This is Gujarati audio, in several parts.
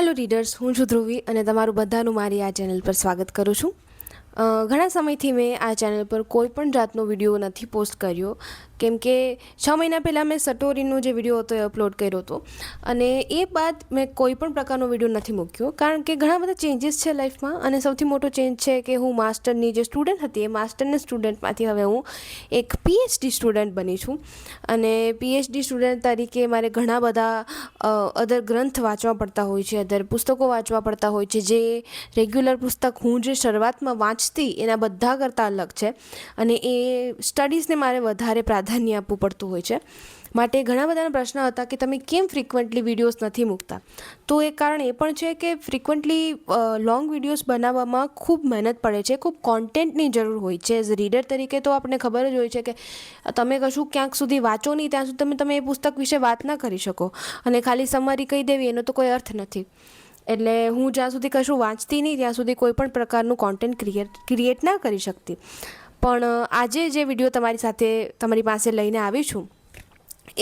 हेलो रीडर्स, हूँ છું ધ્રુવી અને તમારું બધાનું મારી આ ચેનલ પર સ્વાગત કરું છું। ઘણા સમયથી મેં આ ચેનલ પર કોઈ પણ જાતનો વિડીયો નથી પોસ્ટ કર્યો, કેમ કે 6 મહિના પહેલાં મેં સટોરીનો જે વિડીયો હતો એ અપલોડ કર્યો હતો અને એ બાદ મેં કોઈ પણ પ્રકારનો વિડીયો નથી મૂક્યો, કારણ કે ઘણા બધા ચેન્જીસ છે લાઈફમાં। અને સૌથી મોટો ચેન્જ છે કે હું માસ્ટરની જે સ્ટુડન્ટ હતી એ માસ્ટરની સ્ટુડન્ટમાંથી હવે હું એક પીએચડી સ્ટુડન્ટ બની છું। અને પીએચડી સ્ટુડન્ટ તરીકે મારે ઘણા બધા અધર ગ્રંથ વાંચવા પડતા હોય છે, અધર પુસ્તકો વાંચવા પડતા હોય છે, જે રેગ્યુલર પુસ્તક હું જે શરૂઆતમાં વાંચતી એના બધા કરતાં અલગ છે અને એ સ્ટડીઝને મારે વધારે પ્રાધાન્ય આપવું પડતું હોય છે। માટે ઘણા બધાના પ્રશ્ન હતા કે તમે કેમ ફ્રિકવન્ટલી વિડીયોઝ નથી મૂકતા, તો એક કારણ એ પણ છે કે ફ્રિકવન્ટલી લોંગ વિડીયોઝ બનાવવામાં ખૂબ મહેનત પડે છે, ખૂબ કોન્ટેન્ટની જરૂર હોય છે। એઝ રીડર તરીકે તો આપણને ખબર જ હોય છે કે તમે કશું ક્યાંક સુધી વાંચો નહીં ત્યાં સુધી તમે એ પુસ્તક વિશે વાત ના કરી શકો અને ખાલી સમરી કહી દેવી એનો તો કોઈ અર્થ નથી। એટલે હું જ્યાં સુધી કશું વાંચતી નહીં ત્યાં સુધી કોઈ પણ પ્રકારનું કોન્ટેન્ટ ક્રિએટ ના કરી શકતી। પણ આજે જે વિડીયો તમારી પાસે લઈને આવી છું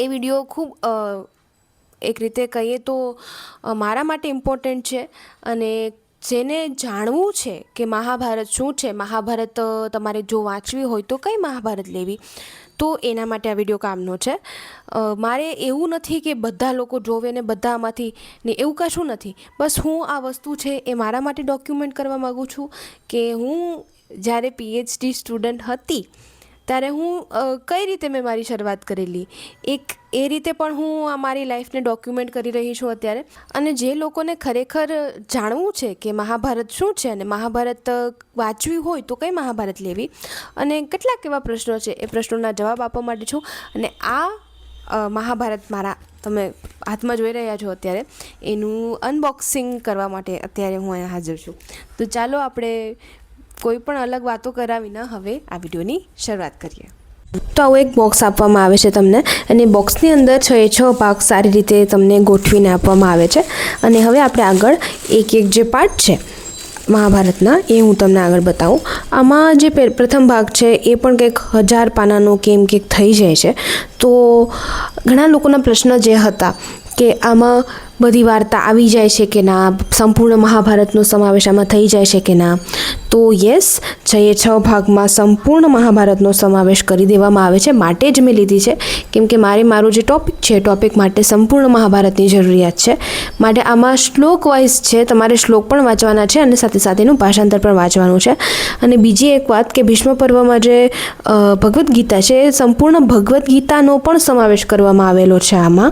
એ વિડીયો ખૂબ એક રીતે કહીએ તો મારા માટે ઇમ્પોર્ટન્ટ છે અને જેને જાણવું છે કે મહાભારત શું છે, મહાભારત તમારે જો વાંચવી હોય તો કઈ મહાભારત લેવી, તો એના માટે આ વિડીયો કામનો છે। મારે એવું નથી કે બધા લોકો જોવે ને બધામાંથી ને એવું કશું નથી, બસ હું આ વસ્તુ છે એ મારા માટે ડોક્યુમેન્ટ કરવા માગું છું કે હું જ્યારે પીએચડી સ્ટુડન્ટ હતી ત્યારે હું કઈ રીતે મેં મારી શરૂઆત કરેલી, એક એ રીતે પણ હું મારી લાઈફને ડોક્યુમેન્ટ કરી રહી છું અત્યારે। અને જે લોકોને ખરેખર જાણવું છે કે મહાભારત શું છે અને મહાભારત વાંચવી હોય તો કઈ મહાભારત લેવી અને કેટલાક એવા પ્રશ્નો છે એ પ્રશ્નોના જવાબ આપવા માટે છું। અને આ મહાભારત મારા તમે હાથમાં જોઈ રહ્યા છો અત્યારે એનું અનબોક્સિંગ કરવા માટે અત્યારે હું અહીંયા હાજર છું। તો ચાલો આપણે કોઈ પણ અલગ વાતો કરાવીને હવે આ વિડીયોની શરૂઆત કરીએ। તો આવું એક બોક્સ આપવામાં આવે છે તમને અને બોક્સની અંદર 6 ભાગ સારી રીતે તમને ગોઠવીને આપવામાં આવે છે। અને હવે આપણે આગળ એક જે પાર્ટ છે મહાભારતના એ હું તમને આગળ બતાવું। આમાં જે પ્રથમ ભાગ છે એ પણ કંઈક 1000 પાનાનો કેમ કંઈક થઈ જાય છે। તો ઘણા લોકોના પ્રશ્ન જે હતા કે આમાં બધી વાર્તા આવી જાય છે કે ના, સંપૂર્ણ મહાભારતનો સમાવેશ આમાં થઈ જાય છે કે ના, તો યસ, 6 ભાગમાં સંપૂર્ણ મહાભારતનો સમાવેશ કરી દેવામાં આવે છે। માટે જ મેં લીધી છે કેમ કે મારો જે ટૉપિક છે ટૉપિક માટે સંપૂર્ણ મહાભારતની જરૂરિયાત છે। માટે આમાં શ્લોક વાઇઝ છે, તમારે શ્લોક પણ વાંચવાના છે અને સાથે સાથે એનું ભાષાંતર પણ વાંચવાનું છે। અને બીજી એક વાત કે ભીષ્મ પર્વમાં જે ભગવદ્ ગીતા છે એ સંપૂર્ણ ભગવદ્ ગીતાનો પણ સમાવેશ કરવામાં આવેલો છે આમાં।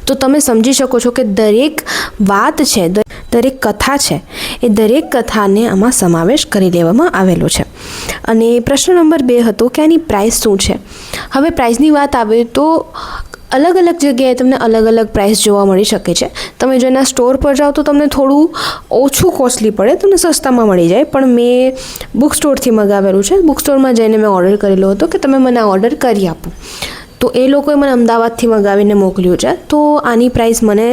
તો તમે સમજી શકો છો કે દરેક વાત છે, દરેક કથા છે એ દરેક કથાને આમાં સમાવેશ કરી દેવામાં આવેલો છે। અને પ્રશ્ન નંબર 2 હતો કે આની પ્રાઇસ શું છે। હવે પ્રાઇસની વાત આવે તો અલગ અલગ જગ્યાએ તમને અલગ અલગ પ્રાઇસ જોવા મળી શકે છે। તમે જો એના સ્ટોર પર જાઓ તો તમને થોડું ઓછું કોસ્ટલી પડે, તમને સસ્તામાં મળી જાય, પણ મેં બુક સ્ટોરથી મંગાવેલું છે। બુક સ્ટોરમાં જઈને મેં ઓર્ડર કરેલો હતો કે તમે મને આ ઓર્ડર કરી આપો, તો એ લોકોએ મને અમદાવાદથી મંગાવીને મોકલ્યું છે। તો આની પ્રાઇસ મને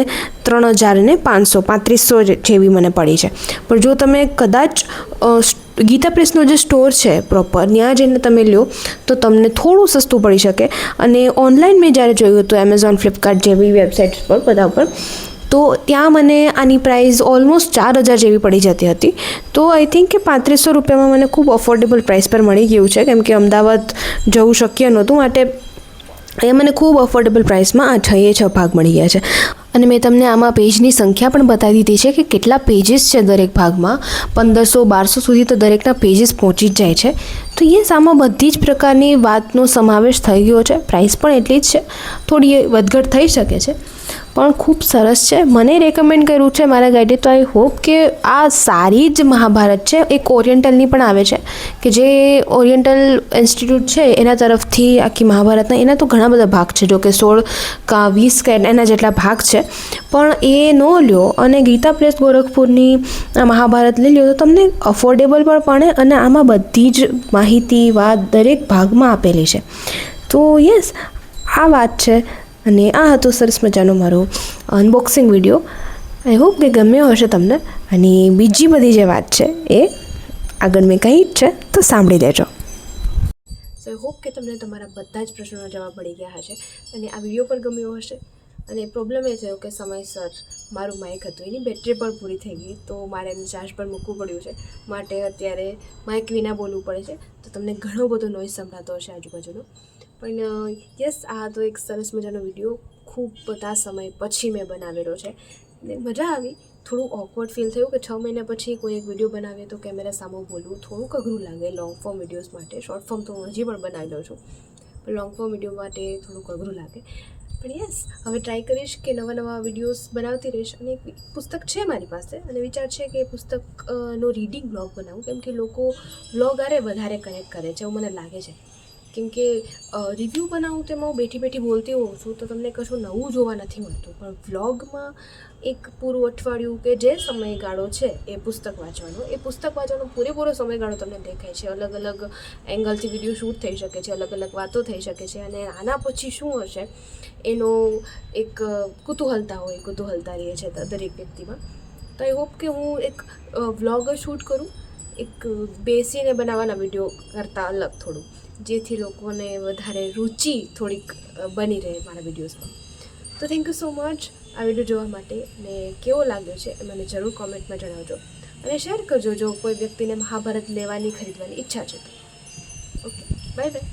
3500 જેવી મને પડી છે। પણ જો તમે કદાચ ગીતા પ્રેસનો જે સ્ટોર છે પ્રોપર ત્યાં જઈને તમે લો તો તમને થોડું સસ્તું પડી શકે। અને ઓનલાઈન મેં જ્યારે જોયું હતું એમેઝોન, ફ્લિપકાર્ટ જેવી વેબસાઇટ્સ પર બધા પર, તો ત્યાં મને આની પ્રાઇસ ઓલમોસ્ટ 4000 જેવી પડી જતી હતી। તો આઈ થિંક કે 3500 રૂપિયામાં મને ખૂબ અફોર્ડેબલ પ્રાઇસ પર મળી ગયું છે, કેમ કે અમદાવાદ જવું શક્ય નહોતું, માટે એ મને ખૂબ અફોર્ડેબલ પ્રાઇસમાં આ 6 ભાગ મળી ગયા છે। અને મેં તમને આમાં પેજની સંખ્યા પણ બતાવી દીધી છે કે કેટલા પેજીસ છે દરેક ભાગમાં, 1500-1200 સુધી તો દરેકના પેજીસ પહોંચી જ જાય છે। તો યસ, આમાં બધી જ પ્રકારની વાતનો સમાવેશ થઈ ગયો છે। પ્રાઇસ પણ એટલી જ છે, થોડી વધઘટ થઈ શકે છે પણ ખૂબ સરસ છે। મને રેકમેન્ડ કર્યું છે મારા ગાઈડે, તો આઈ હોપ કે આ સારી જ મહાભારત છે। એક ઓરિએન્ટલની પણ આવે છે કે જે ઓરિએન્ટલ ઇન્સ્ટિટ્યૂટ છે એના તરફથી આખી મહાભારતના, એના તો ઘણા બધા ભાગ છે, જો કે 16 કે 20 કે એના જેટલા ભાગ છે, પણ એ ન લ્યો અને ગીતા પ્રેસ ગોરખપુરની મહાભારત લઈ લ્યો તો તમને અફોર્ડેબલ પણ પડે અને આમાં બધી જ માહિતી વાત દરેક ભાગમાં આપેલી છે। તો યસ, આ વાત છે। અને આ હતો સરસ મજાનો મારો અનબોક્સિંગ વિડીયો। આઈ હોપ કે ગમ્યો હશે તમને। અને બીજી બધી જે વાત છે એ આગળ મેં કહી જ છે, તો સાંભળી લેજો। સો આઈ હોપ કે તમને તમારા બધા જ પ્રશ્નોના જવાબ મળી ગયા હશે અને આ વિડીયો પણ ગમ્યો હશે। અને પ્રોબ્લેમ એ થયો કે સમયસર મારું માઇક હતું એની બેટરી પણ પૂરી થઈ ગઈ, તો મારે એને ચાર્જ પર મૂકવું પડ્યું છે. માટે અત્યારે માઇક વિના બોલવું પડે છે, તો તમને ઘણો બધો નોઈઝ સંભળાતો હશે આજુબાજુનો. પણ યસ, આ તો એક સરસ મજાનો વિડીયો ખૂબ બધા સમય પછી મેં બનાવેલો છે ને મજા આવી. થોડું ઓકવર્ડ ફીલ થયું કે 6 મહિના પછી કોઈ એક વિડીયો બનાવીએ તો કેમેરા સામે બોલવું થોડુંક અઘરું લાગે લોંગ ફોર્મ વિડીયોઝ માટે. શોર્ટ ફોર્મ તો હું હજી પણ બનાવી લઉં છું, પણ લોંગ ફોર્મ વિડીયો માટે થોડુંક અઘરું લાગે. પણ યસ, હવે ટ્રાય કરીશ કે નવા વિડીયોઝ બનાવતી રહીશ. અને એક પુસ્તક છે મારી પાસે અને વિચાર છે કે એ પુસ્તકનો રીડિંગ બ્લોગ બનાવું, કેમ કે લોકો બ્લોગ આરે વધારે કનેક્ટ કરે છે એવું મને લાગે છે. કેમ કે રિવ્યૂ બનાવું તેમાં હું બેઠી બોલતી હોઉં છું તો તમને કશું નવું જોવા નથી મળતું. પણ વ્લોગમાં એક પૂરું અઠવાડિયું કે જે સમયગાળો છે એ પુસ્તક વાંચવાનો પૂરેપૂરો સમયગાળો તમને દેખાય છે. અલગ અલગ એંગલથી વિડીયો શૂટ થઈ શકે છે, અલગ અલગ વાતો થઈ શકે છે, અને આના પછી શું હશે એનો એક કુતૂહલતા રહે છે દરેક વ્યક્તિમાં. તો આઈ હોપ કે હું એક વ્લોગ શૂટ કરું, એક બેસીને બનાવવાના વિડીયો કરતાં અલગ થોડું, જેથી લોકોને વધારે રુચિ થોડીક બની રહે મારા વિડીયોઝમાં. તો થેન્ક યુ સો મચ આ વિડીયો જોવા માટે, ને કેવો લાગ્યો છે એ મને જરૂર કોમેન્ટમાં જણાવજો અને શેર કરજો જો કોઈ વ્યક્તિને મહાભારત ખરીદવાની ઈચ્છા છે તો. Okay, bye bye.